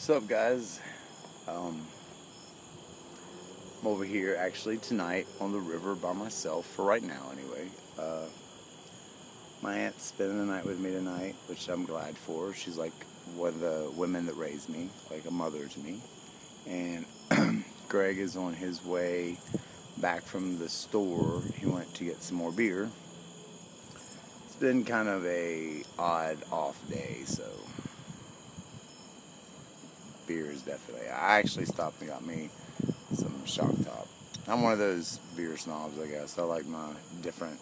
What's up, guys? I'm over here actually tonight on the river by myself, for right now anyway. My aunt's spending the night with me tonight, which I'm glad for. She's like one of the women that raised me, like a mother to me. And Greg is on his way back from the store. He went to get some more beer. It's been kind of a odd off day, so beer is definitely. I actually stopped and got me some Shock Top. I'm one of those beer snobs, I guess. I like my different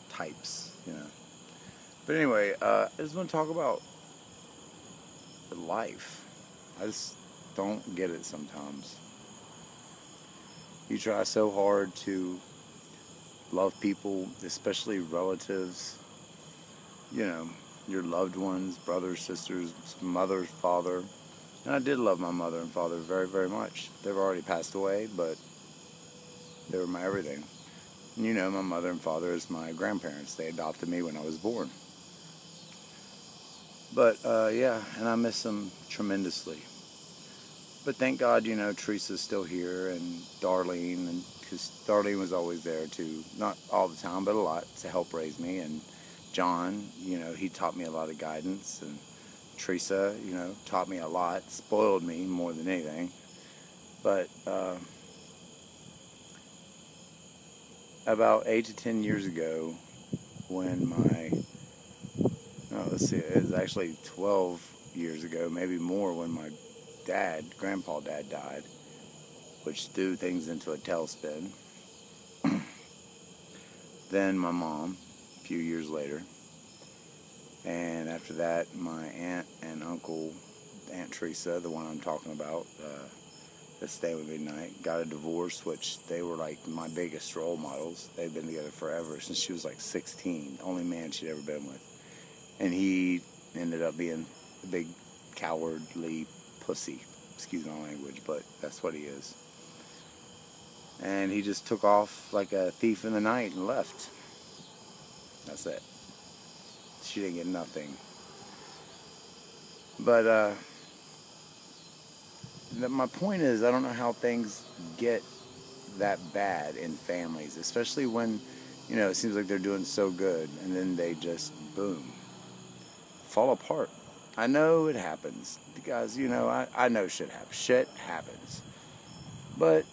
types, you know. But anyway, I just want to talk about life. I just don't get it sometimes. You try so hard to love people, especially relatives, you know, your loved ones, brothers, sisters, mother, father. And I did love my mother and father very, very much. They've already passed away, but they were my everything. And you know, my mother and father is my grandparents. They adopted me when I was born. But, yeah, and I miss them tremendously. But thank God, you know, Teresa's still here, and Darlene, and because Darlene was always there too, not all the time, but a lot, to help raise me. And John, you know, he taught me a lot of guidance, and Teresa, you know, taught me a lot, spoiled me more than anything. But about 8 to 10 years ago, when let's see, it was actually 12 years ago, maybe more, when my grandpa dad died, which threw things into a tailspin. Then my mom, a few years later. And after that, my aunt and uncle, Aunt Teresa, the one I'm talking about, that stayed with me tonight, got a divorce, which they were like my biggest role models. They've been together forever, since she was like 16, the only man she'd ever been with. And he ended up being a big cowardly pussy. Excuse my language, but that's what he is. And he just took off like a thief in the night and left. That's it. She didn't get nothing. But my point is, I don't know how things get that bad in families, especially when, you know, it seems like they're doing so good, and then they just, boom, fall apart. I know it happens. Guys, you know, I know shit happens. Shit happens. But,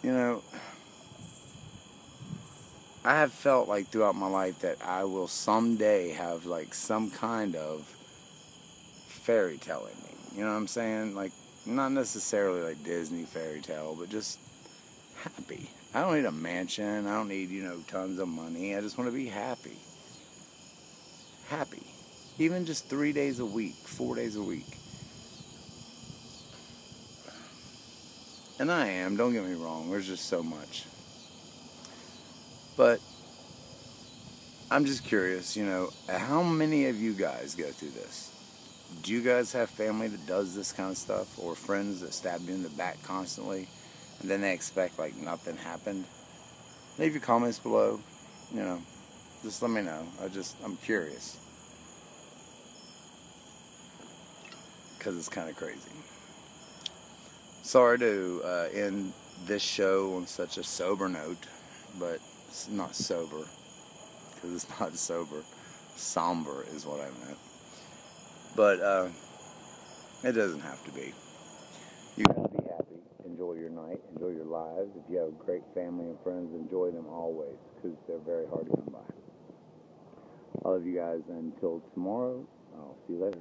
you know, I have felt like throughout my life that I will someday have like some kind of fairy tale ending. You know what I'm saying? Like, not necessarily like Disney fairy tale, but just happy. I don't need a mansion. I don't need, you know, tons of money. I just want to be happy. Happy. Even just 3 days a week, 4 days a week. And I am, don't get me wrong, there's just so much. But I'm just curious, you know, how many of you guys go through this? Do you guys have family that does this kind of stuff, or friends that stab you in the back constantly, and then they expect like nothing happened? Leave your comments below, you know, just let me know. I'm curious, because it's kind of crazy. Sorry to end this show on such a sober note, but it's not sober, because it's not sober. Somber is what I meant. But it doesn't have to be. You gotta be happy. Enjoy your night. Enjoy your lives. If you have great family and friends, enjoy them always, because they're very hard to come by. I love you guys. Until tomorrow, I'll see you later.